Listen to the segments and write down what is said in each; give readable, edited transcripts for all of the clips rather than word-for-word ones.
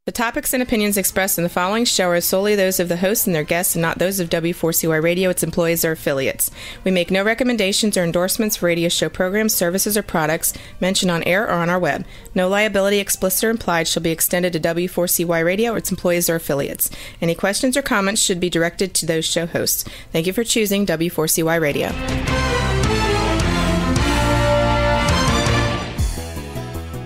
The topics and opinions expressed in the following show are solely those of the hosts and their guests and not those of W4CY Radio, its employees, or affiliates. We make no recommendations or endorsements for radio show programs, services, or products mentioned on air or on our web. No liability, explicit or implied, shall be extended to W4CY Radio or its employees or affiliates. Any questions or comments should be directed to those show hosts. Thank you for choosing W4CY Radio.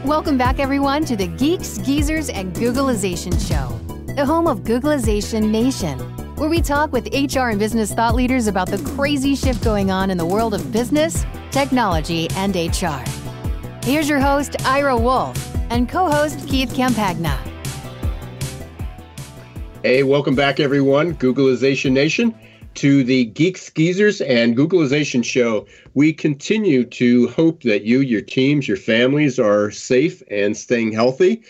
Welcome back, everyone, to the Geeks, Geezers, and Googlization Show, the home of Googlization Nation, where we talk with HR and business thought leaders about the crazy shift going on in the world of business, technology, and HR. Here's your host, Ira Wolf, and co-host Keith Campagna. Hey, welcome back, everyone, Googlization Nation, to the Geeks, Geezers, and Googlization Show. We continue to hope that you, your teams, your families are safe and staying healthy.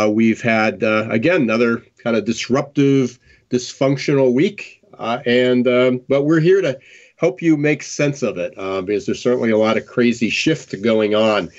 We've had, again, another kind of disruptive, dysfunctional week, but we're here to help you make sense of it because there's certainly a lot of crazy shift going on.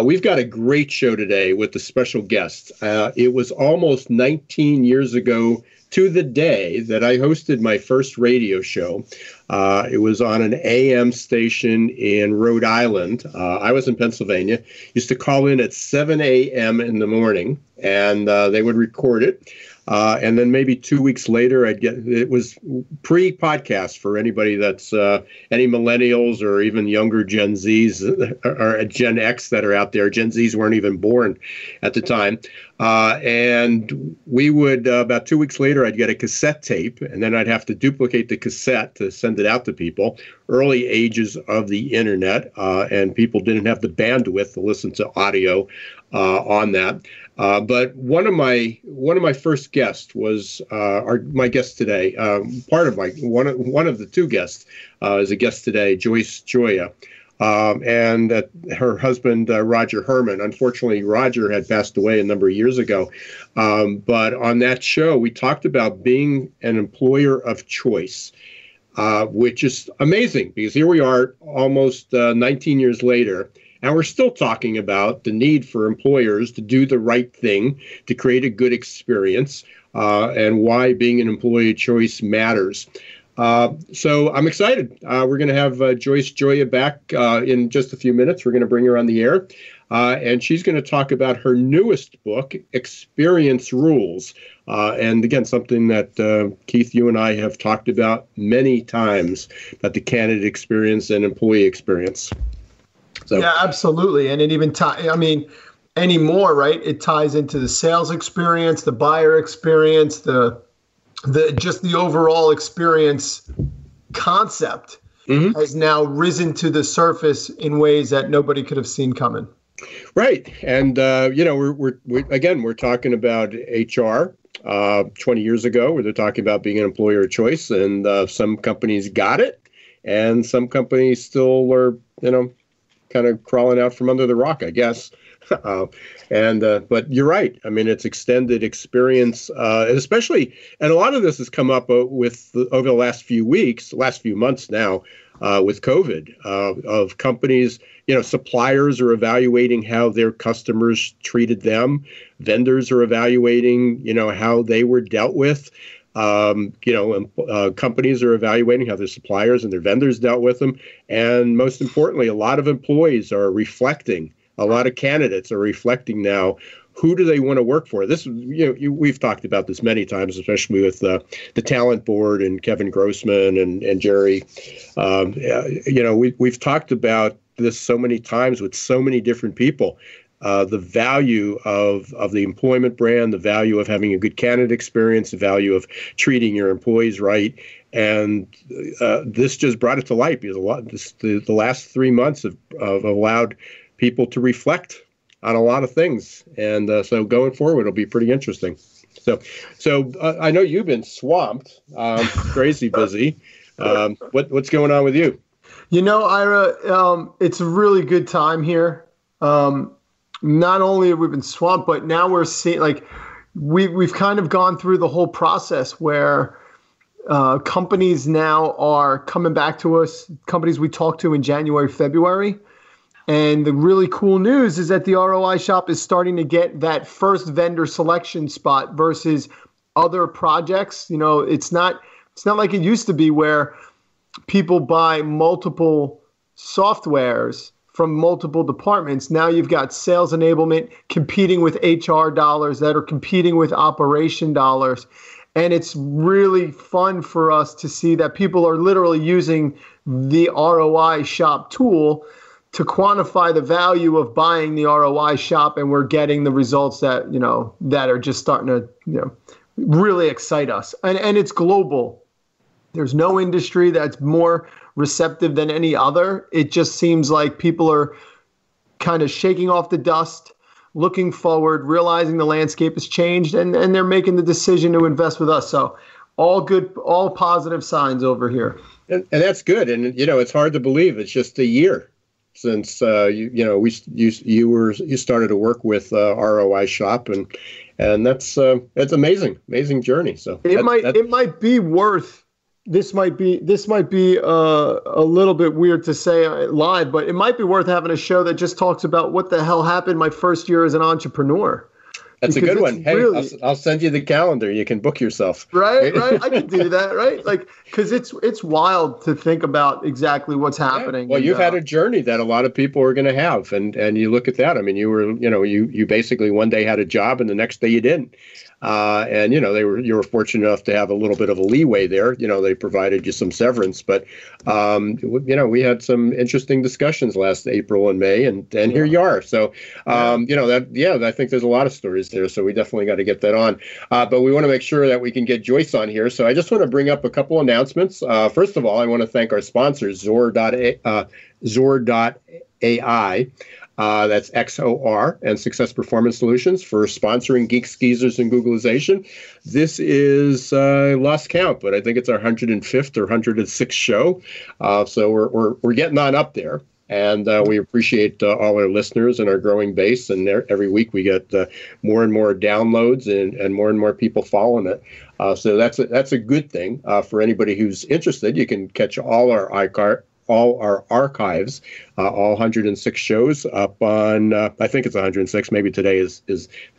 We've got a great show today with a special guest. It was almost 19 years ago to the day that I hosted my first radio show. It was on an AM station in Rhode Island. I was in Pennsylvania. Used to call in at 7 a.m. in the morning, and they would record it. And then maybe 2 weeks later, it was pre-podcast for anybody that's any millennials or even younger Gen Zs or Gen X that are out there. Gen Zs weren't even born at the time. And we would, about 2 weeks later, I'd get a cassette tape, and then I'd have to duplicate the cassette to send it out to people. Early ages of the internet, and people didn't have the bandwidth to listen to audio on that. But one of my first guests was my guest today. One of the two guests is a guest today, Joyce Joya. And her husband, Roger Herman. Unfortunately, Roger had passed away a number of years ago. But on that show, we talked about being an employer of choice, which is amazing because here we are almost 19 years later, and we're still talking about the need for employers to do the right thing, to create a good experience, and why being an employee of choice matters. So I'm excited. We're going to have Joyce Joya back in just a few minutes. We're going to bring her on the air, and she's going to talk about her newest book, Experience Rules. And again, something that Keith, you and I have talked about many times, about the candidate experience and employee experience. So. Yeah, absolutely. And it even anymore, right? It ties into the sales experience, the buyer experience, the overall experience concept has now risen to the surface in ways that nobody could have seen coming. Right. And, we're talking about HR 20 years ago, where they're talking about being an employer of choice, and some companies got it and some companies still are, kind of crawling out from under the rock, I guess. But you're right. I mean, it's extended experience, and a lot of this has come up over the last few months now, with COVID, of companies, suppliers are evaluating how their customers treated them. Vendors are evaluating, how they were dealt with. Companies are evaluating how their suppliers and their vendors dealt with them. And most importantly, a lot of employees are reflecting. A lot of candidates are reflecting now, who do they want to work for? This, we've talked about this many times, especially with the talent board and Kevin Grossman and Jerry. We've talked about this so many times with so many different people. The value of the employment brand, the value of having a good candidate experience, the value of treating your employees right. And this just brought it to light because the last 3 months have allowed people to reflect on a lot of things. And so going forward, it'll be pretty interesting. So I know you've been swamped, crazy busy. What's going on with you? Ira, it's a really good time here. Not only have we been swamped, but now we're seeing, we've kind of gone through the whole process where companies now are coming back to us, companies we talked to in January, February, And the really cool news is that the ROI shop is starting to get that first vendor selection spot versus other projects. You know, it's not like it used to be where people buy multiple softwares from multiple departments. Now you've got sales enablement competing with HR dollars that are competing with operation dollars. And it's really fun for us to see that people are literally using the ROI shop tool to quantify the value of buying the ROI shop, and we're getting the results that, you know, that are just starting to, you know, really excite us. And it's global. There's no industry that's more receptive than any other. It just seems like people are kind of shaking off the dust, looking forward, realizing the landscape has changed, and they're making the decision to invest with us. So all good, all positive signs over here. And that's good. And, you know, it's hard to believe it's just a year since you started to work with ROI Shop, and that's amazing journey. So it might be worth. This might be a little bit weird to say live, but it might be worth having a show that just talks about what the hell happened my first year as an entrepreneur. That's a good one. Hey, really, I'll send you the calendar. You can book yourself. Right. I can do that. Right. Like, because it's wild to think about exactly what's happening. Yeah. Well, you've had a journey that a lot of people are going to have, and you look at that. I mean, you were, you know, you basically one day had a job and the next day you didn't. And, you know, you were fortunate enough to have a little bit of a leeway there. You know, they provided you some severance, but, you know, we had some interesting discussions last April and May, and here you are. So, you know, I think there's a lot of stories there. So we definitely got to get that on. But we want to make sure that we can get Joyce on here. So I just want to bring up a couple announcements. First of all, I want to thank our sponsors, Zor.ai. That's XOR and Success Performance Solutions for sponsoring Geeks, Geezers, and Googlization. This is lost count, but I think it's our 105th or 106th show. So we're getting on up there. And we appreciate all our listeners and our growing base. And every week we get more and more downloads and more people following it. So that's a good thing for anybody who's interested. You can catch all our archives, all 106 shows up on, I think it's 106, maybe today is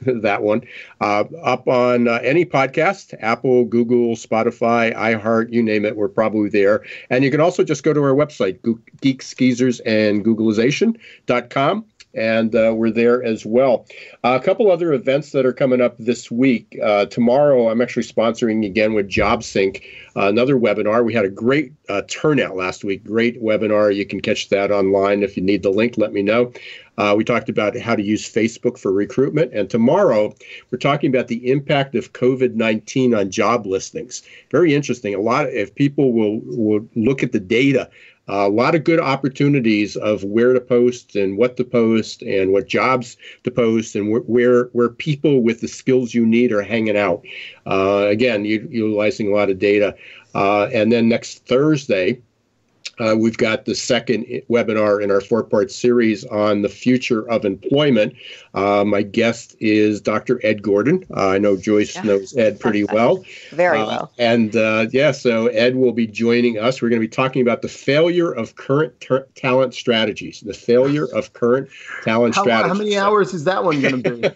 that one, up on any podcast, Apple, Google, Spotify, iHeart, you name it, we're probably there. And you can also just go to our website, Geeks, Geezers, and Googlization.com. And we're there as well. A couple other events that are coming up this week. Tomorrow, I'm actually sponsoring again with JobSync, another webinar. We had a great turnout last week. Great webinar. You can catch that online. If you need the link, let me know. We talked about how to use Facebook for recruitment. And tomorrow, we're talking about the impact of COVID-19 on job listings. Very interesting. If people will look at the data, a lot of good opportunities of where to post and what to post and what jobs to post and where people with the skills you need are hanging out. Again, utilizing a lot of data. And then next Thursday, we've got the second webinar in our 4-part series on the future of employment. My guest is Dr. Ed Gordon. I know Joyce knows Ed pretty well. Very well. And so Ed will be joining us. We're going to be talking about the failure of current talent strategies. The failure of current talent strategies. How many hours is that one going to be?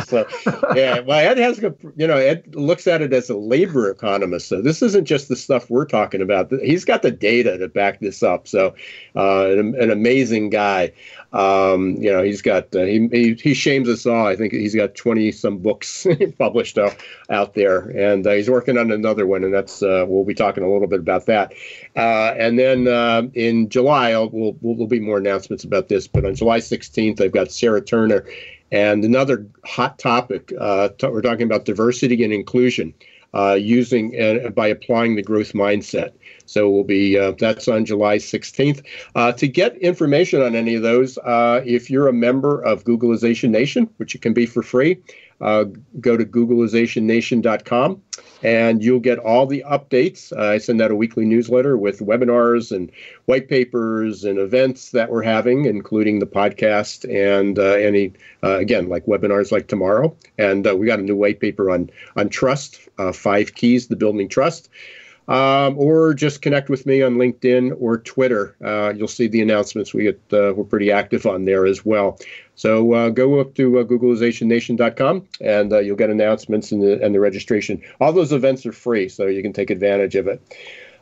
So, yeah, well, Ed Ed looks at it as a labor economist. So this isn't just the stuff we're talking about. He's got the data to back this up. So an amazing guy. He's got he shames us all. I think he's got 20 some books published out there, and he's working on another one, and that's we'll be talking a little bit about that. And then in July, there'll be more announcements about this. But on July 16th, I've got Sarah Turner, and another hot topic. We're talking about diversity and inclusion. Using by applying the growth mindset. So we'll be that's on July 16th. To get information on any of those, if you're a member of Googlization Nation, which you can be for free, go to Googlizationnation.com and you'll get all the updates. I send out a weekly newsletter with webinars and white papers and events that we're having, including the podcast and any, again, like webinars like tomorrow. And we got a new white paper on trust, 5 keys to building trust. or just connect with me on LinkedIn or Twitter. You'll see the announcements. We're pretty active on there as well. So go up to GoogleizationNation.com and you'll get announcements and the registration. All those events are free, so you can take advantage of it.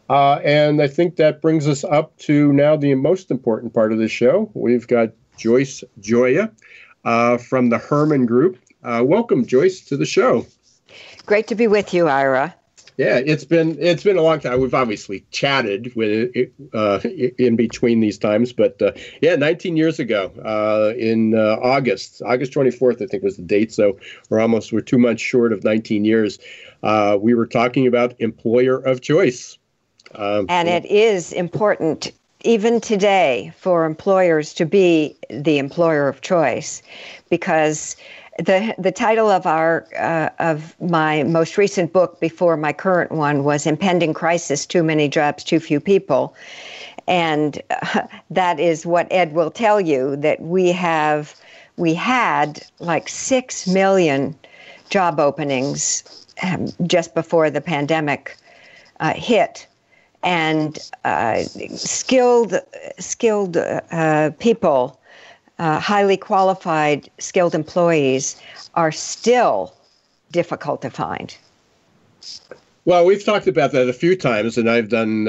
And I think that brings us up to now the most important part of the show. We've got Joyce Joya from the Herman Group. Welcome, Joyce, to the show. Great to be with you, Ira. Yeah, it's been a long time. We've obviously chatted with in between these times, but 19 years ago, in August 24th, I think was the date. So we're 2 months short of 19 years. We were talking about employer of choice, and it is important even today for employers to be the employer of choice, because the title of my most recent book before my current one was Impending Crisis, Too Many Jobs, Too Few People. And that is what Ed will tell you, that we had like 6 million job openings just before the pandemic hit. And skilled people, highly qualified, skilled employees are still difficult to find. Well, we've talked about that a few times, and I've done,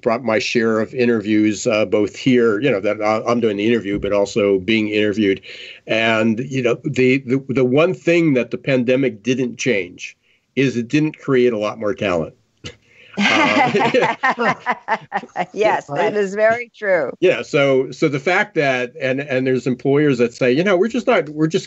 brought my share of interviews, both here, that I'm doing the interview, but also being interviewed. And, the one thing that the pandemic didn't change is it didn't create a lot more talent. Yes, that is very true. Yeah. So the fact that, and there's employers that say, we're just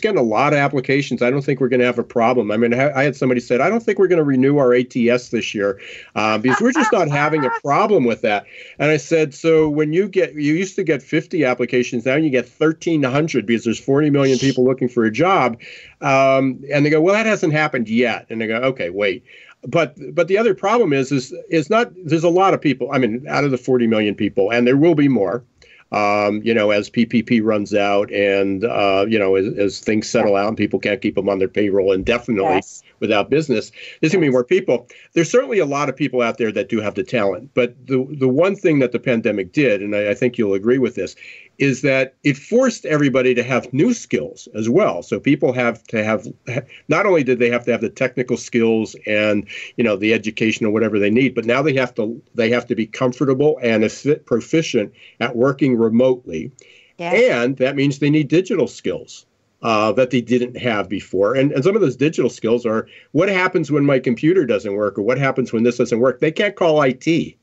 getting a lot of applications. I don't think we're going to have a problem. I mean, I had somebody said, I don't think we're going to renew our ATS this year because we're just not having a problem with that. And I said, so when you used to get 50 applications, now you get 1,300 because there's 40 million people looking for a job. And they go, well, that hasn't happened yet. And they go, okay, wait. But the other problem is not, there's a lot of people, I mean, out of the 40 million people, and there will be more, as PPP runs out and, as things settle out and people can't keep them on their payroll indefinitely without business, there's going to be more people. There's certainly a lot of people out there that do have the talent. But the one thing that the pandemic did, and I think you'll agree with this, is that it forced everybody to have new skills as well. So people have to have, not only did they have to have the technical skills and, the education or whatever they need, but now they have to be comfortable and proficient at working remotely. Yes. And that means they need digital skills that they didn't have before. And some of those digital skills are, what happens when my computer doesn't work, or what happens when this doesn't work? They can't call IT.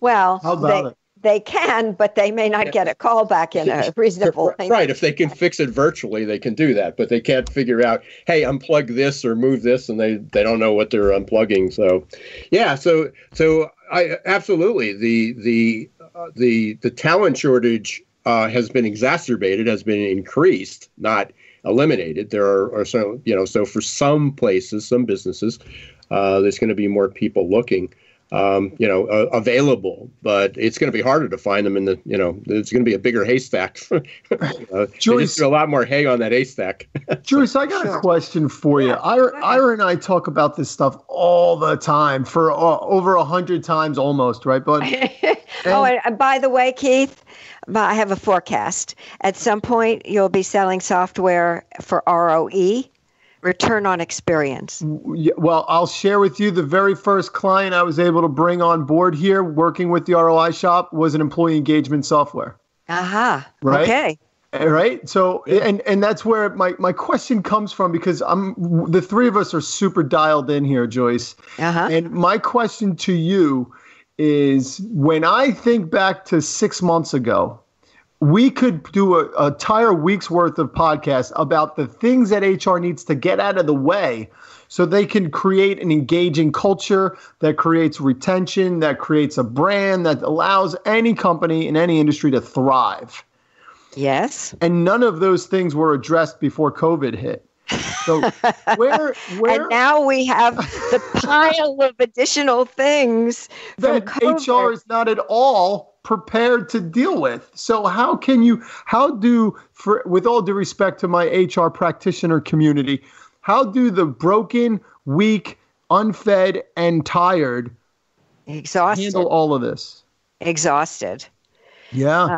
Well, how about it? They can, but they may not get a call back in a reasonable time. Right. If they can fix it virtually, they can do that. But they can't figure out, hey, unplug this or move this, and they don't know what they're unplugging. So, yeah. So I absolutely the talent shortage has been exacerbated, has been increased, not eliminated. There are so for some places, some businesses, there's going to be more people looking. Available, but it's going to be harder to find them it's going to be a bigger haystack. Joyce, just a lot more hay on that haystack. Joyce, I got a question for you. Ira and I talk about this stuff all the time for over 100 times almost, right, bud? And by the way, Keith, I have a forecast. At some point, you'll be selling software for ROE. Return on experience. Well, I'll share with you the very first client I was able to bring on board here working with the ROI shop was an employee engagement software. Aha. Right? Okay. Right. So, and that's where my question comes from, because the three of us are super dialed in here, Joyce. Uh-huh. And my question to you is, when I think back to 6 months ago, we could do an entire week's worth of podcasts about the things that HR needs to get out of the way so they can create an engaging culture that creates retention, that creates a brand that allows any company in any industry to thrive. Yes. And none of those things were addressed before COVID hit. So where and now we have the pile of additional things that HR is not at all prepared to deal with. So with all due respect to my HR practitioner community, how do the broken, weak, unfed and tired, exhausted, handle all of this? Exhausted. Yeah.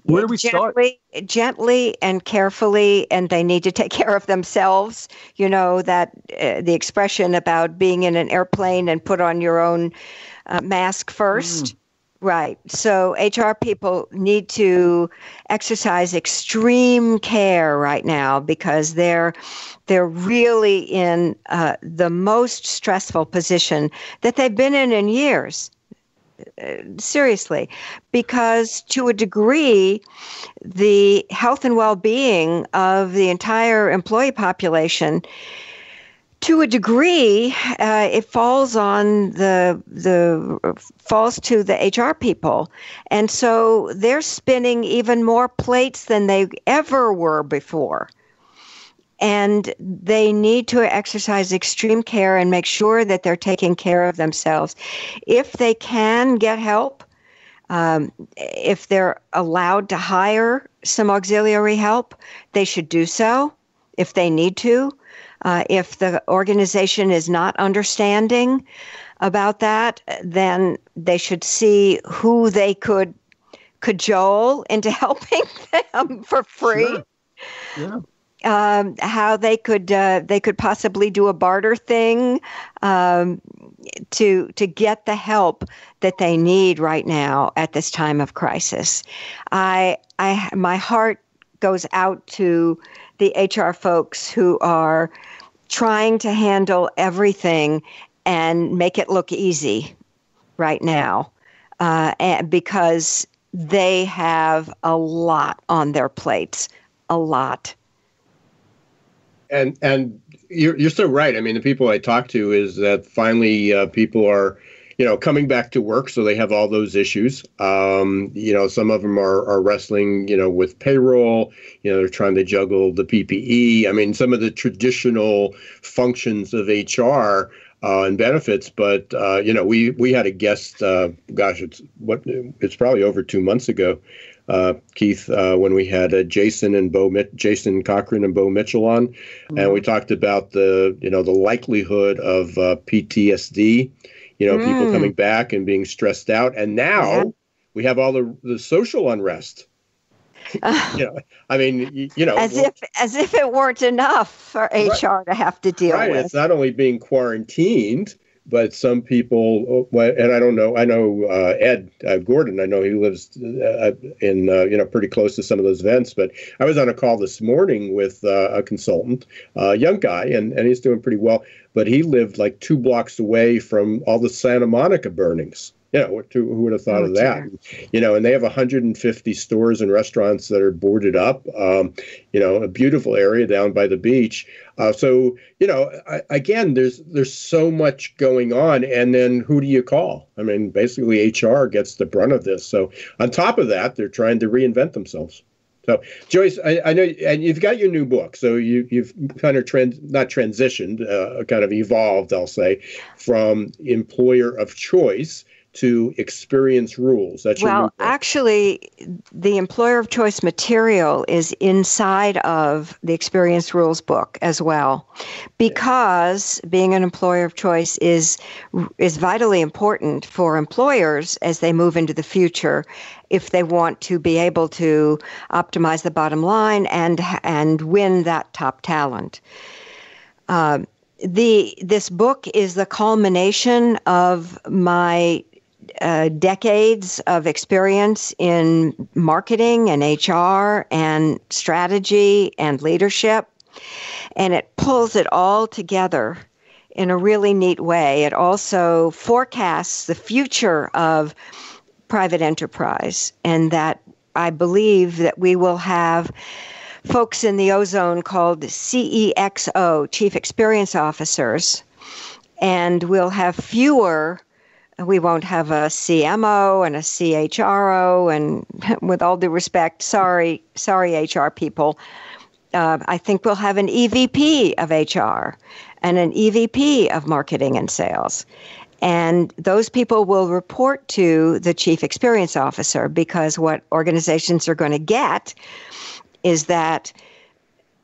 Where do we start? Gently and carefully, and they need to take care of themselves. You know, that the expression about being in an airplane and put on your own mask first. Right. So HR people need to exercise extreme care right now because they're really in the most stressful position that they've been in years. Seriously, because to a degree, the health and well-being of the entire employee population, to a degree, it falls on falls to the HR people, and so they're spinning even more plates than they ever were before. And they need to exercise extreme care and make sure that they're taking care of themselves. If they can get help, if they're allowed to hire some auxiliary help, they should do so if they need to. If the organization is not understanding about that, then they should see who they could cajole into helping them for free. Sure. Yeah. How they could possibly do a barter thing to get the help that they need right now at this time of crisis. My heart goes out to the HR folks who are trying to handle everything and make it look easy right now, and because they have a lot on their plates, a lot. And you're so right. I mean, the people I talk to is that finally people are, coming back to work. So they have all those issues. Some of them are wrestling, with payroll. They're trying to juggle the PPE. I mean, some of the traditional functions of HR and benefits. But, we had a guest, it's probably over 2 months ago, Keith, when we had Jason Cochran and Bo Mitchell on, and we talked about the likelihood of PTSD, people coming back and being stressed out, and now we have all the social unrest. As if it weren't enough for HR to have to deal with. It's not only being quarantined, but some people, and I don't know. I know Ed Gordon. I know he lives in pretty close to some of those events. But I was on a call this morning with a consultant, a young guy, and he's doing pretty well. But he lived like 2 blocks away from all the Santa Monica burnings. Who would have thought of that? And they have 150 stores and restaurants that are boarded up. A beautiful area down by the beach. Again, there's so much going on. And then who do you call? I mean, basically HR gets the brunt of this. So on top of that, they're trying to reinvent themselves. So, Joyce, I know, and you've got your new book. So you've kind of not transitioned, kind of evolved, I'll say, from employer of choice to experience rules. That's your new book. Actually, the employer of choice material is inside of the experience rules book as well, because being an employer of choice is vitally important for employers as they move into the future, if they want to be able to optimize the bottom line and win that top talent. This book is the culmination of my decades of experience in marketing and HR and strategy and leadership, and it pulls it all together in a really neat way. It also forecasts the future of private enterprise, and that I believe that we will have folks in the ozone called CEXO, Chief Experience Officers, and we'll have fewer. We won't have a CMO and a CHRO, and with all due respect, sorry, HR people, I think we'll have an EVP of HR and an EVP of marketing and sales. And those people will report to the Chief Experience Officer, because what organizations are going to get is that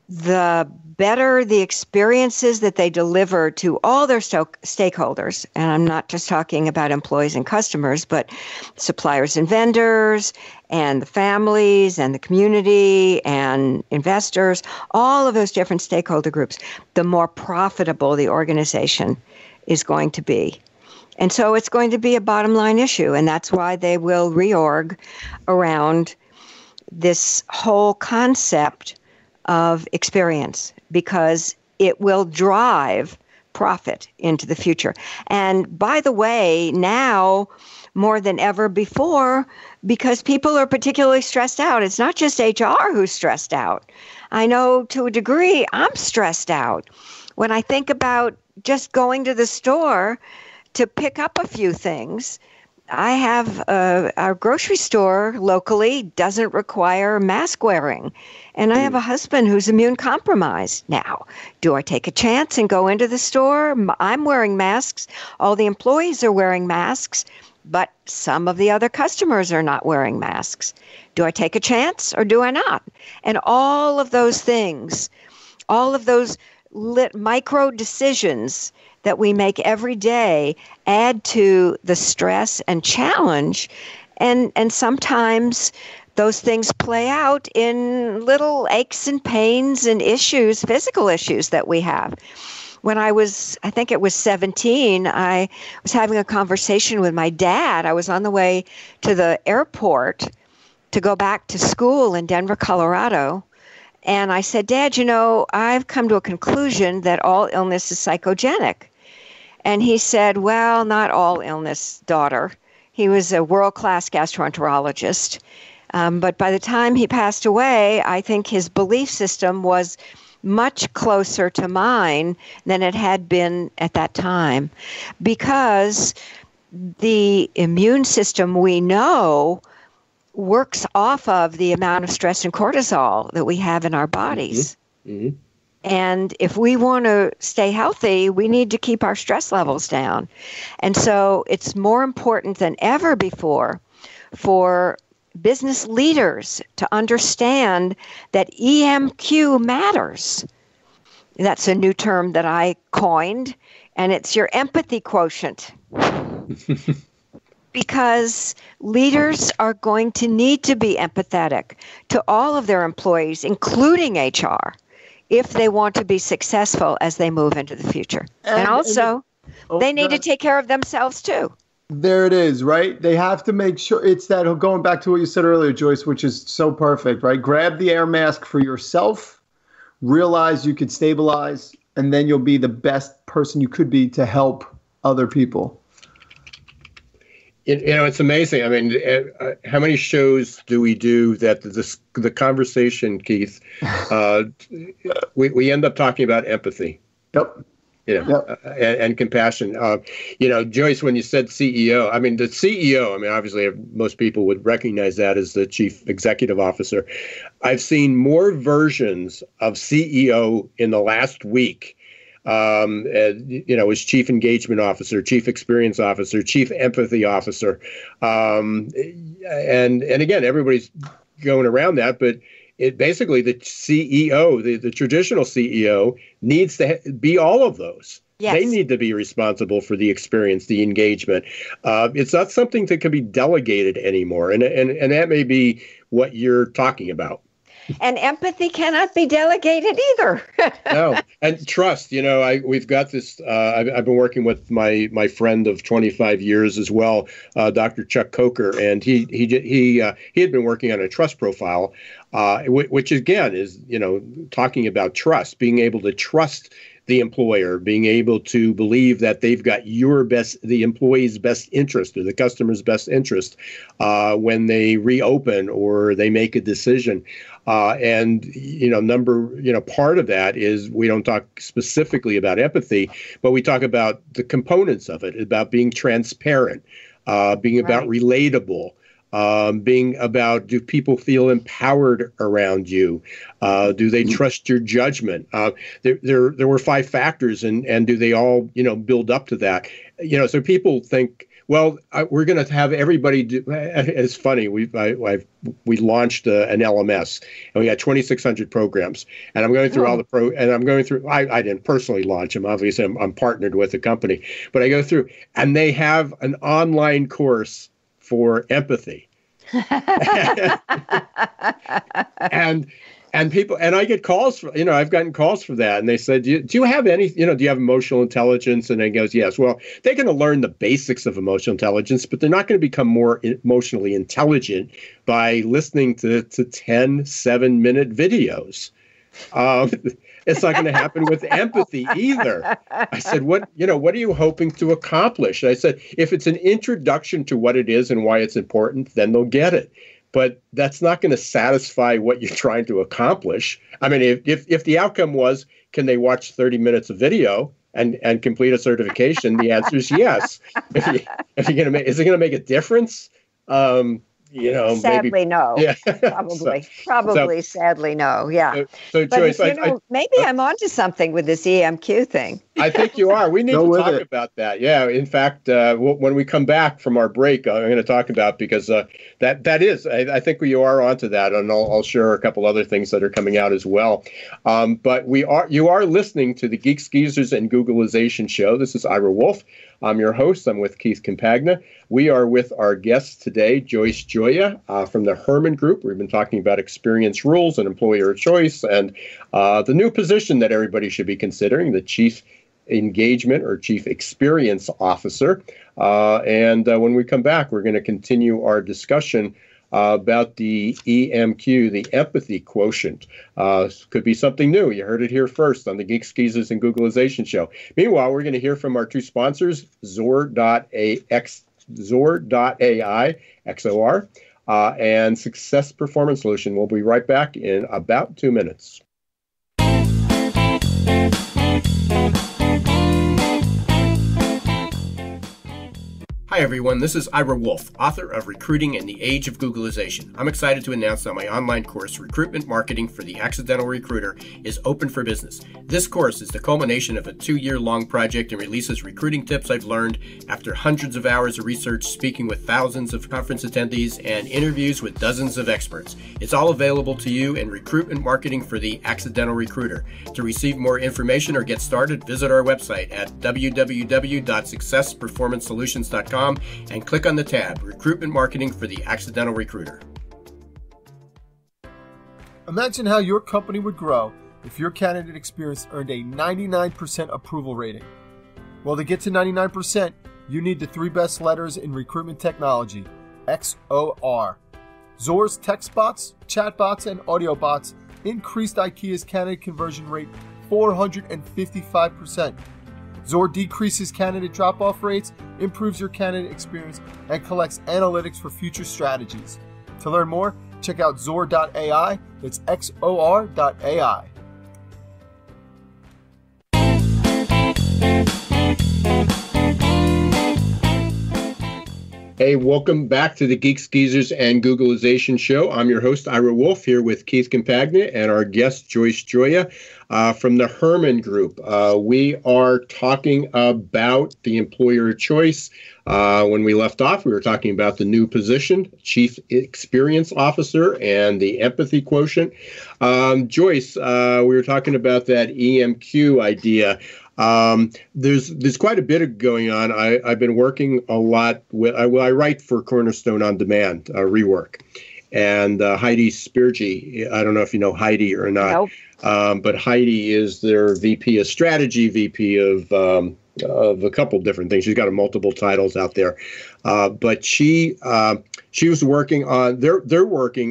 the better the experiences that they deliver to all their stakeholders. And I'm not just talking about employees and customers, but suppliers and vendors and the families and the community and investors, all of those different stakeholder groups, the more profitable the organization is going to be. And so it's going to be a bottom line issue. And that's why they will reorg around this whole concept of experience, because it will drive profit into the future. And by the way, now more than ever before, because people are particularly stressed out. It's not just HR who's stressed out. I know to a degree I'm stressed out. When I think about just going to the store to pick up a few things, I have our grocery store locally doesn't require mask wearing. And I have a husband who's immune compromised now. Do I take a chance and go into the store? I'm wearing masks. All the employees are wearing masks, but some of the other customers are not wearing masks. Do I take a chance or do I not? And all of those things, all of those micro decisions that we make every day add to the stress and challenge. And sometimes those things play out in little aches and pains and issues, physical issues that we have. When I think it was 17, I was having a conversation with my dad. I was on the way to the airport to go back to school in Denver, Colorado. And I said, Dad, I've come to a conclusion that all illness is psychogenic. And he said, well, not all illness, daughter. He was a world-class gastroenterologist. But by the time he passed away, I think his belief system was much closer to mine than it had been at that time. Because the immune system, we know, works off of the amount of stress and cortisol that we have in our bodies. Mm-hmm. Mm-hmm. And if we want to stay healthy, we need to keep our stress levels down. And so it's more important than ever before for business leaders to understand that EMQ matters. That's a new term that I coined, and it's your empathy quotient. Because leaders are going to need to be empathetic to all of their employees, including HR, if they want to be successful as they move into the future. And also, they need to take care of themselves too. There it is, right? They have to make sure it's that, going back to what you said earlier, Joyce, which is so perfect, right? Grab the air mask for yourself, realize you could stabilize, and then you'll be the best person you could be to help other people. It's amazing. I mean, how many shows do we do that the conversation, Keith, we end up talking about empathy. Yep. And compassion. Joyce, when you said CEO, I mean, the CEO, obviously most people would recognize that as the chief executive officer. I've seen more versions of CEO in the last week. As chief engagement officer, chief experience officer, chief empathy officer. And again, everybody's going around that, but it basically the CEO, the traditional CEO needs to be all of those. Yes. They need to be responsible for the experience, the engagement. It's not something that can be delegated anymore. And that may be what you're talking about. And empathy cannot be delegated either. No, and trust. We've got this. I've been working with my friend of 25 years as well, Dr. Chuck Coker, and he had been working on a trust profile, which again is talking about trust, being able to trust the employer, being able to believe that they've got the employee's best interest or the customer's best interest when they reopen or they make a decision. Part of that is we don't talk specifically about empathy, but we talk about the components of it, about being transparent, being about relatable, being about, do people feel empowered around you? Do they trust your judgment? There were 5 factors, and do they all, build up to that? So people think, Well, we're going to have everybody do. It's funny. We launched an LMS, and we got 2,600 programs. And I'm going through all the and I'm going through. I didn't personally launch them. Obviously, I'm partnered with a company, but I go through, and they have an online course for empathy. And people, and I get calls for, I've gotten calls for that. And they said, do you have any, do you have emotional intelligence? And he goes, yes. Well, they're going to learn the basics of emotional intelligence, but they're not going to become more emotionally intelligent by listening to 10 7-minute videos. It's not going to happen with empathy either. I said, what are you hoping to accomplish? And I said, if it's an introduction to what it is and why it's important, then they'll get it. But that's not going to satisfy what you're trying to accomplish. I mean, if the outcome was, can they watch 30 minutes of video and complete a certification? The answer is yes. Is it going to make a difference? Sadly, maybe, no. Yeah. Probably, sadly, no. Yeah. So but Joyce, maybe I'm onto something with this EMQ thing. I think you are. We need to talk about that. Yeah. In fact, when we come back from our break, I'm going to talk about, because that is, I think you are onto that, and I'll share a couple other things that are coming out as well. But you are listening to the Geeks, Geezers, and Googlization show. This is Ira Wolf. I'm your host. I'm with Keith Campagna. We are with our guest today, Joyce Joya from the Herman Group. We've been talking about experience rules and employer choice, and the new position that everybody should be considering, the Chief Engagement or Chief Experience Officer. And when we come back, we're going to continue our discussion about the EMQ, the empathy quotient. Could be something new. You heard it here first on the Geeks, Geezers, and Googlization show. Meanwhile, we're going to hear from our two sponsors, Zor.ai, XOR, and Success Performance Solution. We'll be right back in about 2 minutes. Hi everyone, this is Ira Wolf, author of Recruiting in the Age of Googlization. I'm excited to announce that my online course, Recruitment Marketing for the Accidental Recruiter, is open for business. This course is the culmination of a 2-year-long project and releases recruiting tips I've learned after hundreds of hours of research, speaking with thousands of conference attendees, and interviews with dozens of experts. It's all available to you in Recruitment Marketing for the Accidental Recruiter. To receive more information or get started, visit our website at www.successperformancesolutions.com and click on the tab Recruitment Marketing for the Accidental Recruiter. Imagine how your company would grow if your candidate experience earned a 99% approval rating. Well, to get to 99%, you need the 3 best letters in recruitment technology, XOR. Zor's text bots, chat bots, and audio bots increased IKEA's candidate conversion rate 455%. Zor decreases candidate drop-off rates, improves your candidate experience, and collects analytics for future strategies. To learn more, check out Zor.ai. That's XOR.ai. Hey, welcome back to the Geeks, Geezers, and Googlization show. I'm your host, Ira Wolf, here with Keith Campagna and our guest, Joyce Joya from the Herman Group. We are talking about the employer choice. When we left off, we were talking about the new position, Chief Experience Officer, and the empathy quotient. Joyce, we were talking about that EMQ idea. There's quite a bit going on. I've been working a lot with, I write for Cornerstone On Demand, rework. And Heidi Spirgy, I don't know if you know Heidi or not, Nope. But Heidi is their VP of strategy, VP of a couple different things. She's got multiple titles out there. But she was working on, they're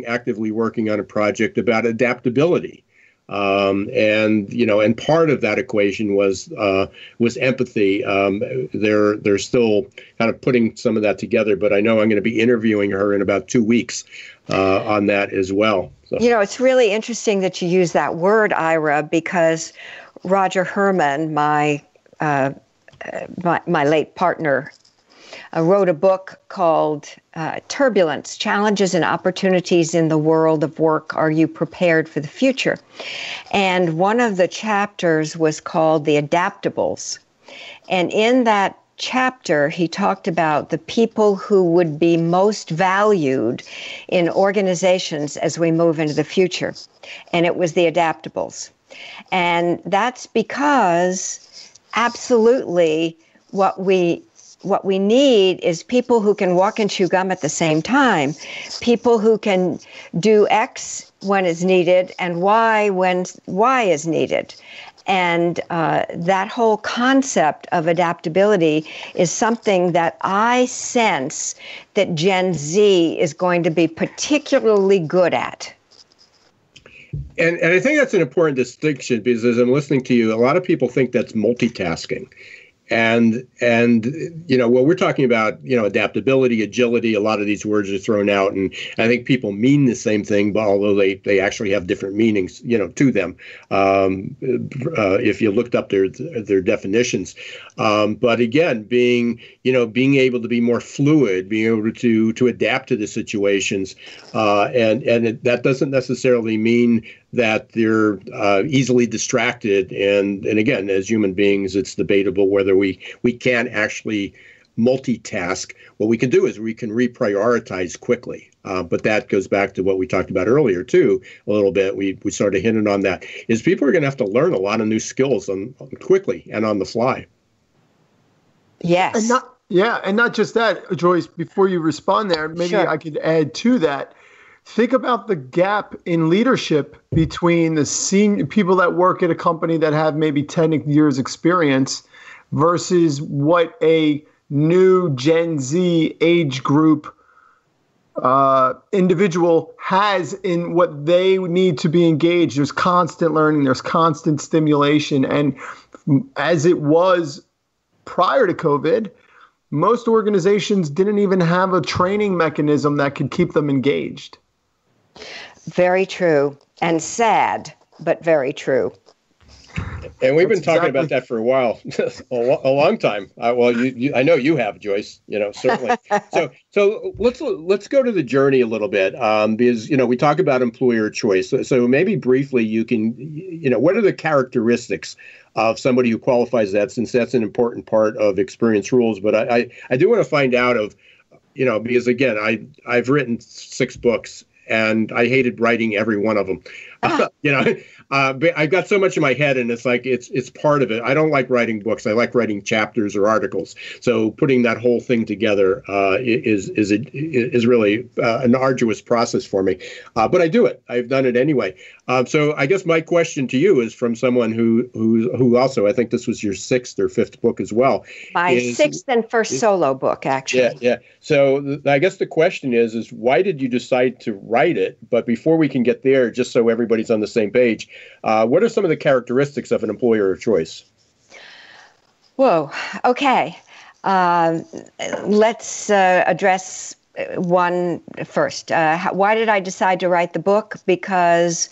actively working on a project about adaptability. And part of that equation was empathy. They're still kind of putting some of that together, but I know I'm going to be interviewing her in about 2 weeks on that as well. So. It's really interesting that you use that word, Ira, because Roger Herman, my late partner, wrote a book called Turbulence, Challenges and Opportunities in the World of Work. Are You Prepared for the Future? And one of the chapters was called The Adaptables. And in that chapter, he talked about the people who would be most valued in organizations as we move into the future. And it was the adaptables. And that's because absolutely what we need is people who can walk and chew gum at the same time, people who can do X when it's needed and Y when Y is needed. And that whole concept of adaptability is something that I sense that Gen Z is going to be particularly good at. And I think that's an important distinction, because as I'm listening to you, a lot of people think that's multitasking. And what we're talking about, adaptability, agility, a lot of these words are thrown out, and I think people mean the same thing, but although they actually have different meanings, to them, if you looked up their definitions. But again, being able to be more fluid, being able to adapt to the situations, and that doesn't necessarily mean that they're easily distracted. And again, as human beings, it's debatable whether we can actually multitask. What we can do is we can reprioritize quickly. But that goes back to what we talked about earlier, too, a little bit. We sort of hinted on that, is people are going to have to learn a lot of new skills quickly and on the fly. Yes. And not just that, Joyce, before you respond there, maybe sure. I could add to that. Think about the gap in leadership between the senior people that work at a company that have maybe 10 years experience versus what a new Gen Z age group individual has in what they need to be engaged. There's constant learning, there's constant stimulation. And as it was prior to COVID, most organizations didn't even have a training mechanism that could keep them engaged. Very true, and sad, but very true. And we've been talking about that for a while, a long time. Well, I know you have, Joyce. Certainly. So let's go to the journey a little bit, because we talk about employer choice. So maybe briefly, you can, what are the characteristics of somebody who qualifies that, since that's an important part of experience rules. But I do want to find out of, because again, I've written 6 books. And I hated writing every one of them. I've got so much in my head, and it's like it's part of it. I don't like writing books. I like writing chapters or articles. So putting that whole thing together is really an arduous process for me. But I do it. I've done it anyway. So I guess my question to you is from someone who also, I think this was your 6th or 5th book as well. My 6th and first solo book, actually. Yeah. So I guess the question is why did you decide to write it? But before we can get there, just so everybody's on the same page, what are some of the characteristics of an employer of choice? Whoa. Okay. Let's address one first. Why did I decide to write the book? Because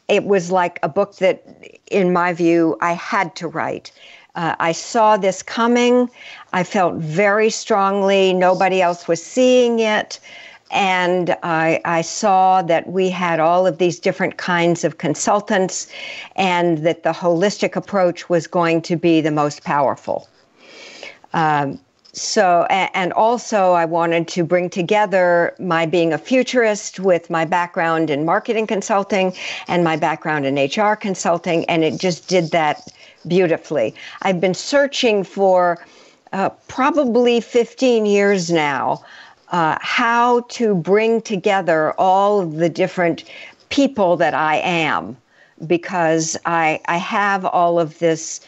it was like a book that, in my view, I had to write. I saw this coming. I felt very strongly nobody else was seeing it. And I saw that we had all of these different kinds of consultants, and that the holistic approach was going to be the most powerful. And also I wanted to bring together my being a futurist with my background in marketing consulting and my background in HR consulting, and it just did that beautifully. I've been searching for probably 15 years now how to bring together all of the different people that I am, because I have all of this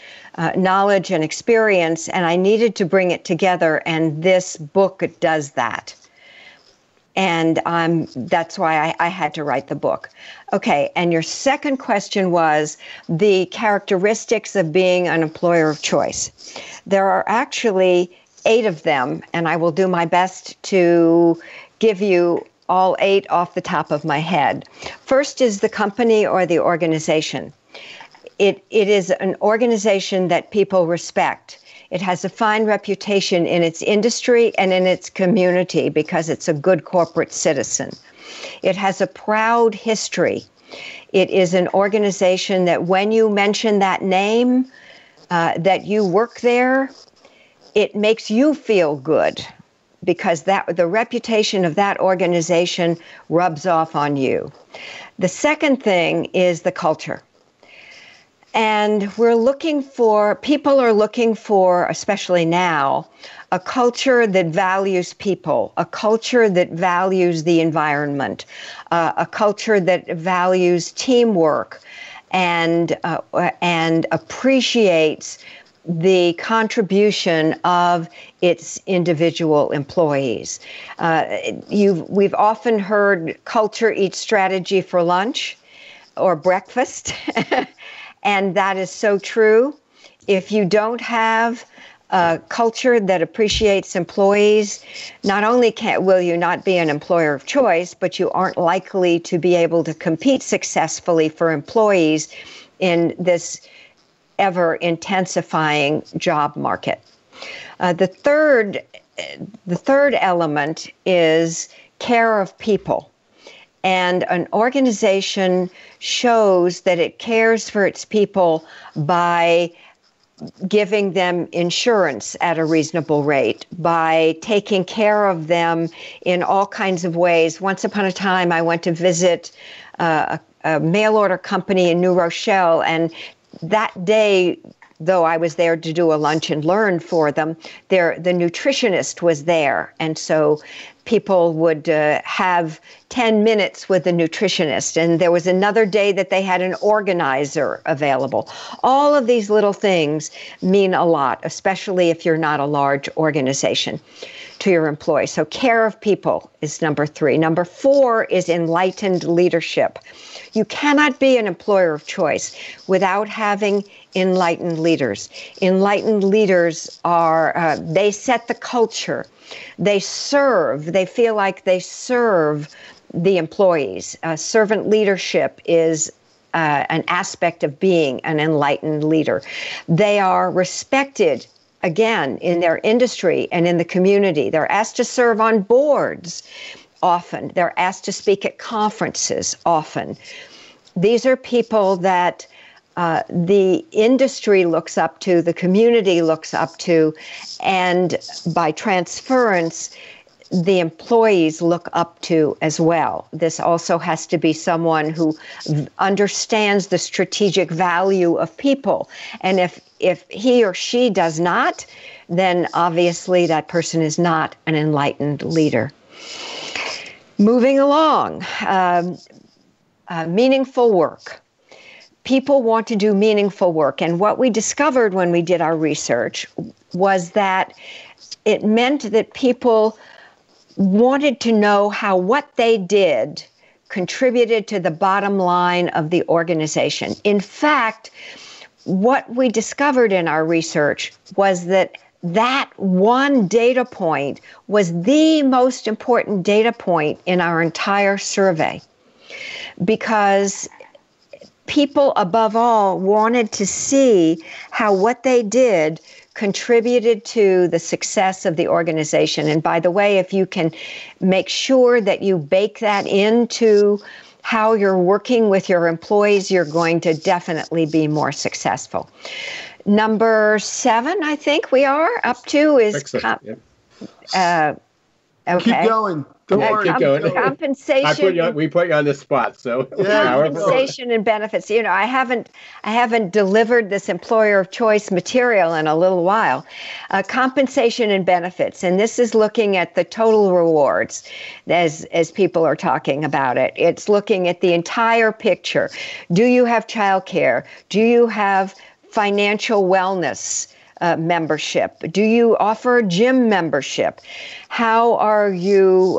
knowledge and experience, and I needed to bring it together, and this book does that. And that's why I had to write the book. Okay, and your second question was the characteristics of being an employer of choice. There are actually 8 of them, and I will do my best to give you all 8 off the top of my head. First is the company or the organization. It is an organization that people respect. It has a fine reputation in its industry and in its community because it's a good corporate citizen. It has a proud history. It is an organization that when you mention that name, that you work there, it makes you feel good because the reputation of that organization rubs off on you. The second thing is the culture. And people are looking for, especially now, a culture that values people, a culture that values the environment, a culture that values teamwork and appreciates the contribution of its individual employees. We've often heard culture eats strategy for lunch or breakfast. And that is so true. If you don't have a culture that appreciates employees, not only will you not be an employer of choice, but you aren't likely to be able to compete successfully for employees in this ever-intensifying job market. The third element is care of people. And an organization shows that it cares for its people by giving them insurance at a reasonable rate, by taking care of them in all kinds of ways. Once upon a time, I went to visit a mail order company in New Rochelle, and that day, though I was there to do a lunch and learn for them, the nutritionist was there. And so people would have 10 minutes with the nutritionist. And there was another day that they had an organizer available. All of these little things mean a lot, especially if you're not a large organization, to your employees. So care of people is number 3. Number 4 is enlightened leadership. You cannot be an employer of choice without having enlightened leaders. Enlightened leaders they set the culture. They feel like they serve the employees. Servant leadership is an aspect of being an enlightened leader. They are respected, again, in their industry and in the community. They're asked to serve on boards often. They're asked to speak at conferences often. These are people that the industry looks up to, the community looks up to, and by transference, the employees look up to as well. This also has to be someone who understands the strategic value of people. And if he or she does not, then obviously that person is not an enlightened leader. Moving along, meaningful work. People want to do meaningful work. And what we discovered when we did our research was that it meant that people wanted to know how what they did contributed to the bottom line of the organization. In fact, what we discovered in our research was that one data point was the most important data point in our entire survey, because people, above all, wanted to see how what they did contributed to the success of the organization. And by the way, if you can make sure that you bake that into how you're working with your employees, you're going to definitely be more successful. Number 7, I think we are up to is okay. Keep going. Keep going. Compensation. We put you on the spot, so compensation and benefits. You know, I haven't delivered this employer of choice material in a little while. Compensation and benefits, and this is looking at the total rewards as people are talking about it. It's looking at the entire picture. Do you have childcare? Do you have financial wellness membership? Do you offer a gym membership? How are you,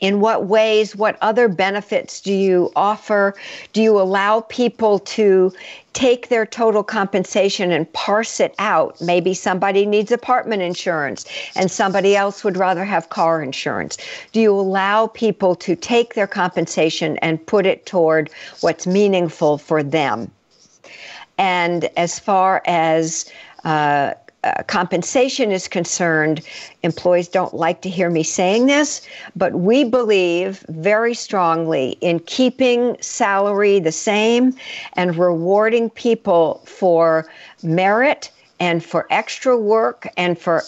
in what ways, what other benefits do you offer? Do you allow people to take their total compensation and parse it out? Maybe somebody needs apartment insurance and somebody else would rather have car insurance. Do you allow people to take their compensation and put it toward what's meaningful for them? And as far as compensation is concerned, employees don't like to hear me saying this, but we believe very strongly in keeping salary the same and rewarding people for merit and for extra work and for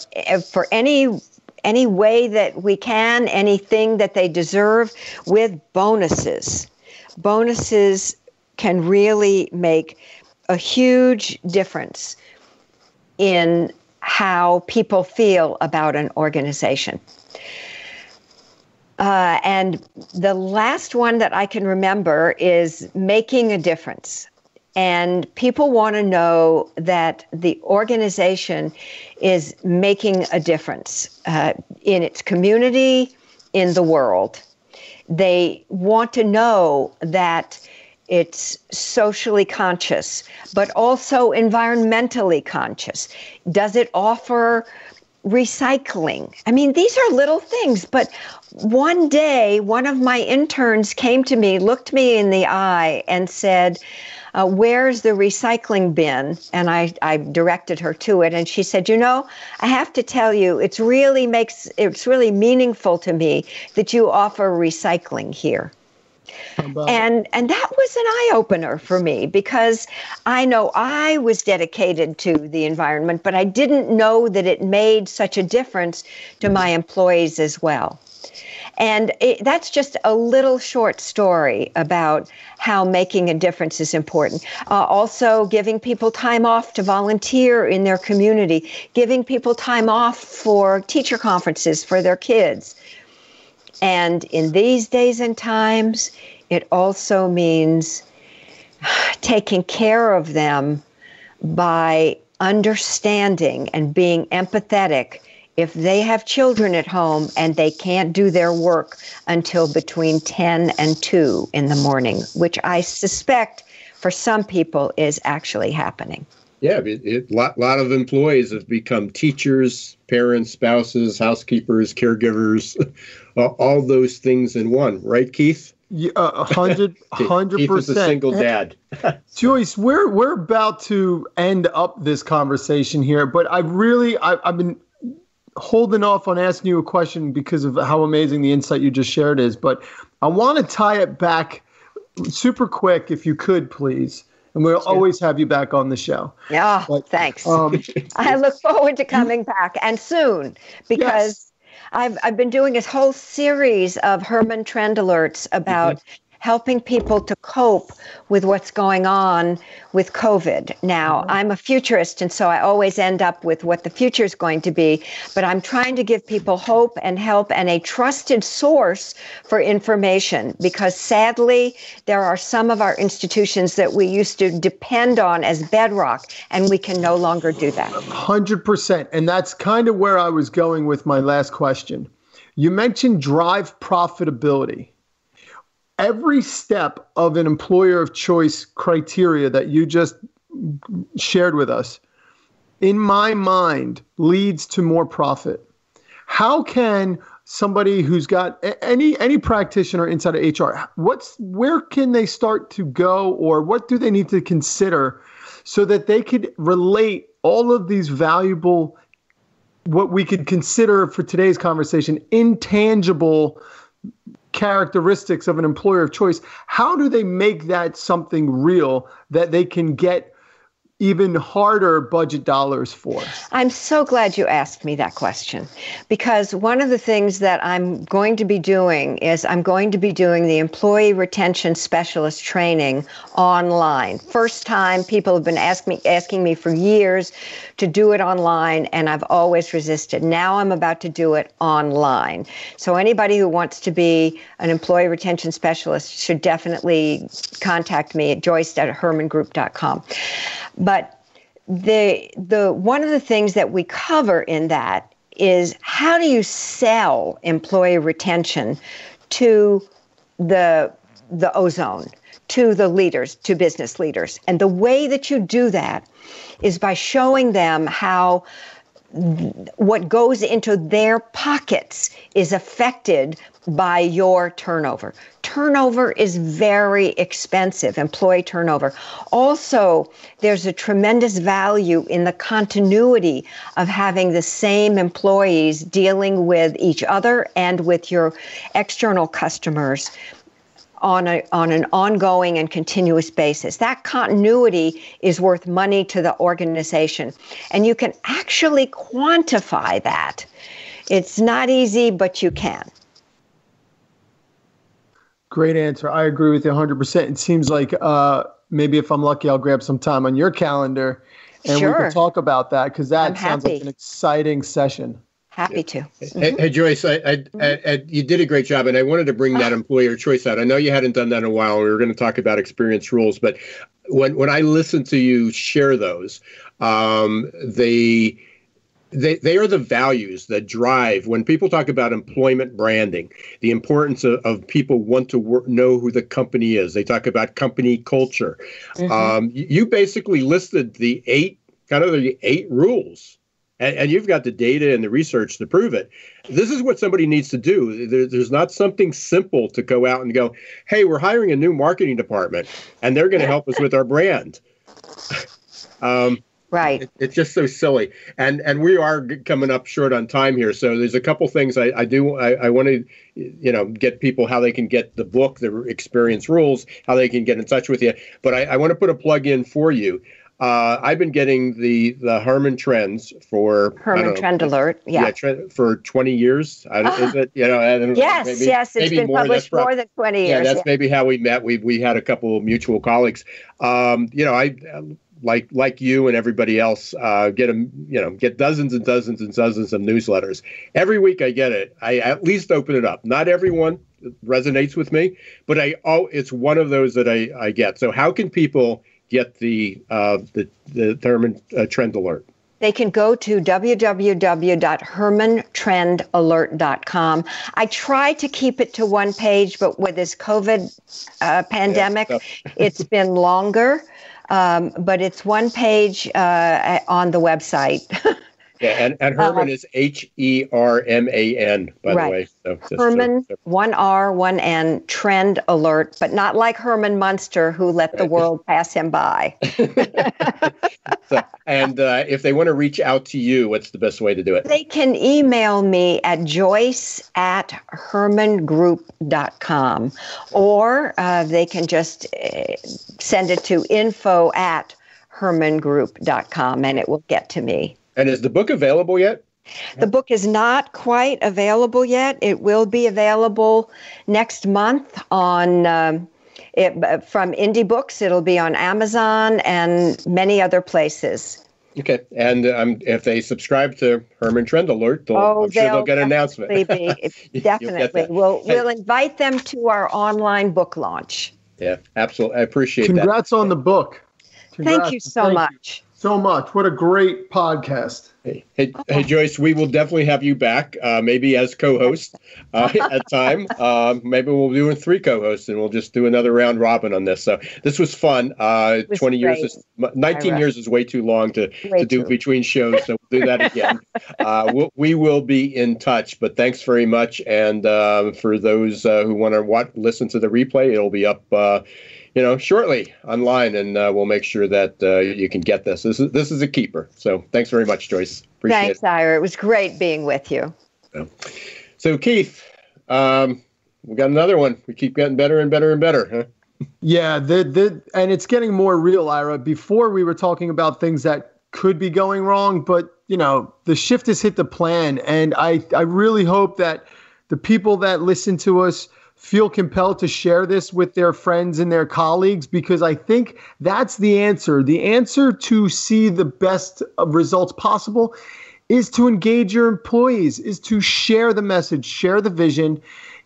any way that we can, anything that they deserve, with bonuses. Bonuses can really make a huge difference in how people feel about an organization. And the last one that I can remember is making a difference. And people want to know that the organization is making a difference in its community, in the world. They want to know that it's socially conscious, but also environmentally conscious. Does it offer recycling? I mean, these are little things, but one day, one of my interns came to me, looked me in the eye, and said, where's the recycling bin? And I directed her to it, and she said, I have to tell you, it's really meaningful to me that you offer recycling here. And that was an eye-opener for me, because I know I was dedicated to the environment, but I didn't know that it made such a difference to my employees as well. And that's just a little short story about how making a difference is important. Also, giving people time off to volunteer in their community, giving people time off for teacher conferences for their kids. And in these days and times, it also means taking care of them by understanding and being empathetic if they have children at home and they can't do their work until between 10 and 2 in the morning, which I suspect for some people is actually happening. Yeah, a lot of employees have become teachers, parents, spouses, housekeepers, caregivers, all those things in one. Right, Keith? Yeah, 100%. Keith is a single dad. Joyce, we're about to end up this conversation here, but I've been holding off on asking you a question because of how amazing the insight you just shared is. But I want to tie it back super quick, if you could, please. And we'll always have you back on the show. Yeah, thanks. I look forward to coming back, and soon, because I've been doing this whole series of Herman trend alerts about helping people to cope with what's going on with COVID. Now, I'm a futurist, and so I always end up with what the future is going to be, but I'm trying to give people hope and help and a trusted source for information, because sadly, there are some of our institutions that we used to depend on as bedrock, and we can no longer do that. 100%. And that's kind of where I was going with my last question. You mentioned drive profitability. Every step of an employer of choice criteria that you just shared with us, in my mind, leads to more profit. How can somebody who's got any practitioner inside of HR, where can they start to go, or what do they need to consider so that they could relate all of these valuable, what we could consider for today's conversation, intangible characteristics of an employer of choice? How do they make that something real that they can get even harder budget dollars for? I'm so glad you asked me that question, because one of the things that I'm going to be doing is I'm going to be doing the employee retention specialist training online. First time, people have been asking me for years to do it online, and I've always resisted. Now I'm about to do it online. So anybody who wants to be an employee retention specialist should definitely contact me at joyce@hermangroup.com. But the one of the things that we cover in that is, how do you sell employee retention to the ozone, to the leaders, to business leaders? And the way that you do that is by showing them how what goes into their pockets is affected by your turnover. Turnover is very expensive, employee turnover. Also, there's a tremendous value in the continuity of having the same employees dealing with each other and with your external customers on an ongoing and continuous basis. That continuity is worth money to the organization. And you can actually quantify that. It's not easy, but you can. Great answer. I agree with you 100%. It seems like maybe if I'm lucky, I'll grab some time on your calendar and we can talk about that, because that sounds like an exciting session. Happy to. Hey, Joyce, you did a great job, and I wanted to bring that employer choice out. I know you hadn't done that in a while. We were going to talk about experience rules, but when I listen to you share those, they are the values that drive. When people talk about employment branding, the importance of people want to know who the company is. They talk about company culture. Mm-hmm. You basically listed the eight rules. And you've got the data and the research to prove it. This is what somebody needs to do. There's not something simple to go out and go, hey, we're hiring a new marketing department, and they're going to help us with our brand. Right. It's just so silly. And we are coming up short on time here. So there's a couple things I want to, get people how they can get the book, the experience rules, how they can get in touch with you. But I want to put a plug in for you. I've been getting the Herman trends for Herman Trend Alert. Yeah, for 20 years. Is it? Yes. It's been published more than 20 years. Yeah, that's maybe how we met. We had a couple of mutual colleagues. I like you and everybody else get dozens and dozens and dozens of newsletters. Every week I get it. I at least open it up. Not everyone resonates with me, but it's one of those that I get. So how can people get the Herman Trend Alert? They can go to www.hermantrendalerts.com. I try to keep it to one page, but with this COVID pandemic, it's been longer. But it's one page on the website. Yeah, and Herman is Herman, by the way. So Herman, one R, one N, Trend Alert, but not like Herman Munster, who let the world pass him by. If they want to reach out to you, what's the best way to do it? They can email me at joyce@hermangroup.com, or they can just send it to info@hermangroup.com, and it will get to me. And is the book available yet? The book is not quite available yet. It will be available next month on from Indie Books. It'll be on Amazon and many other places. Okay. And if they subscribe to Herman Trend Alert, I'm sure they'll get an announcement. Definitely. We'll invite them to our online book launch. Yeah, absolutely. I appreciate that. Congrats on the book. Thank you so much. So much. What a great podcast. Hey, Joyce, we will definitely have you back, maybe as co-host at time. Maybe we'll do 3 co-hosts, and we'll just do another round robin on this. So this was fun. 20 years, 19 years is way too long to do between shows, so we'll do that again. We will be in touch, but thanks very much. And for those who want to listen to the replay, it'll be up shortly online, and we'll make sure that you can get this. This is a keeper. So thanks very much, Joyce. Appreciate Thanks, Ira. It was great being with you. So Keith, we got another one. We keep getting better and better and better, huh? Yeah, and it's getting more real, Ira. Before we were talking about things that could be going wrong, but the shift has hit the plan, and I really hope that the people that listen to us feel compelled to share this with their friends and their colleagues, because I think that's the answer. The answer to see the best results possible is to engage your employees, is to share the message, share the vision.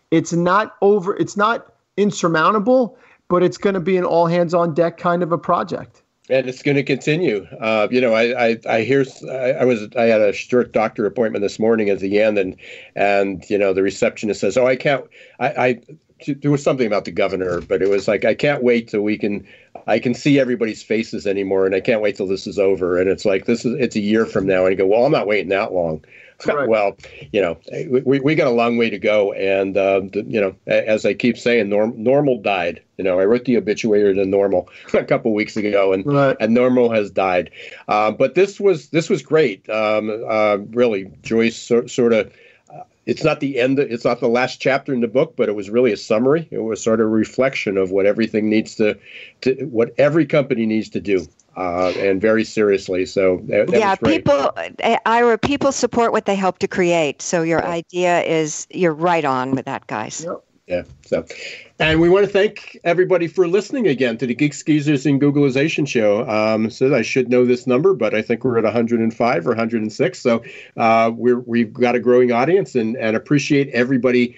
It's not insurmountable, but it's going to be an all hands on deck kind of a project. And it's going to continue. I had a short doctor appointment this morning at the end, and the receptionist says, "Oh, I can't." There was something about the governor, but it was like, I can't wait till I can see everybody's faces anymore, and I can't wait till this is over. And it's like, it's a year from now, and you go, well, I'm not waiting that long. Right. Well, we got a long way to go, and as I keep saying, normal died. I wrote the obituary to Normal a couple of weeks ago, and Normal has died. But this was great. Really, Joyce sort of It's not the end. It's not the last chapter in the book, but it was really a summary. It was sort of a reflection of what everything needs to what every company needs to do, and very seriously. So that was great. People support what they help to create. So your idea is, you're right on with that, guys. Yep. Yeah. So, and we want to thank everybody for listening again to the Geeks, Geezers, and Googlization show. So I should know this number, but I think we're at 105 or 106. So we've got a growing audience, and appreciate everybody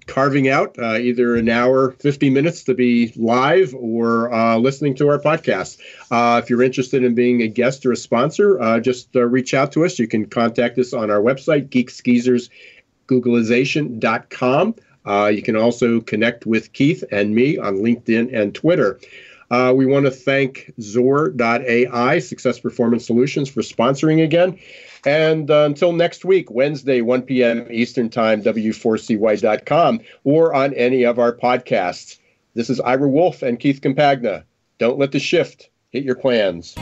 carving out either an hour, 50 minutes to be live, or listening to our podcast. If you're interested in being a guest or a sponsor, just reach out to us. You can contact us on our website, geeksgeezersgooglization.com. You can also connect with Keith and me on LinkedIn and Twitter. We want to thank Zor.ai, Success Performance Solutions, for sponsoring again. And until next week, Wednesday, 1 p.m. Eastern Time, W4CY.com, or on any of our podcasts. This is Ira Wolf and Keith Compagna. Don't let the shift hit your plans.